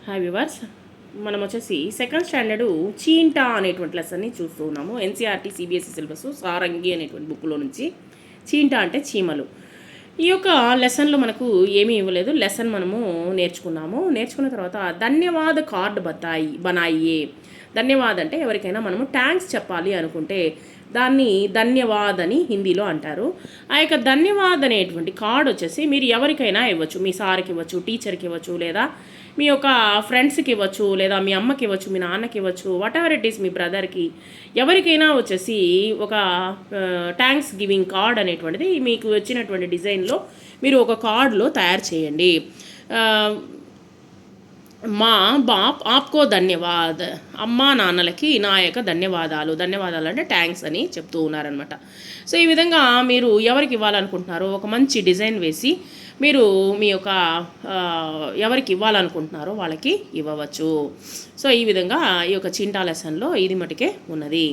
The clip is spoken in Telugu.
హాయ్ వ్యూవర్స్, మనం వచ్చేసి సెకండ్ స్టాండర్డు చీంటా అనేటువంటి లెసన్ని చూస్తూ ఉన్నాము. ఎన్సీఆర్టీ సిబిఎస్ఈ సిలబస్ సారంగి అనేటువంటి బుక్లో నుంచి చీంటా అంటే చీమలు. ఈ యొక్క లెసన్లో మనకు ఏమీ ఇవ్వలేదు. లెసన్ మనము నేర్చుకున్న తర్వాత ధన్యవాద కార్డ్ బనాయి. ధన్యవాద్ అంటే ఎవరికైనా మనము థ్యాంక్స్ చెప్పాలి అనుకుంటే దాన్ని ధన్యవాద్ అని హిందీలో అంటారు. ఆ యొక్క ధన్యవాద్ అనేటువంటి కార్డ్ వచ్చేసి మీరు ఎవరికైనా ఇవ్వచ్చు. మీ సార్కి ఇవ్వచ్చు, టీచర్కి ఇవ్వచ్చు, లేదా మీ యొక్క ఫ్రెండ్స్కి ఇవ్వచ్చు, లేదా మీ అమ్మకి ఇవ్వచ్చు, మీ నాన్నకి ఇవ్వచ్చు, వాట్ ఎవర్ ఇట్ ఈస్, మీ బ్రదర్కి, ఎవరికైనా వచ్చేసి ఒక థ్యాంక్స్ గివింగ్ కార్డ్ అనేటువంటిది మీకు వచ్చినటువంటి డిజైన్లో మీరు ఒక కార్డులో తయారు చేయండి. మా బాప్ ఆప్కో ధన్యవాద్, అమ్మా నాన్నలకి నా యొక్క ధన్యవాదాలు అంటే థ్యాంక్స్ అని చెప్తూ ఉన్నారనమాట. సో ఈ విధంగా మీరు ఎవరికి ఇవ్వాలనుకుంటున్నారో ఒక మంచి డిజైన్ వేసి మీరు మీ యొక్క ఎవరికి ఇవ్వాలనుకుంటున్నారో వాళ్ళకి ఇవ్వవచ్చు. సో ఈ విధంగా ఈ యొక్క చింటా లెసన్లో ఇది మటుకే ఉన్నది.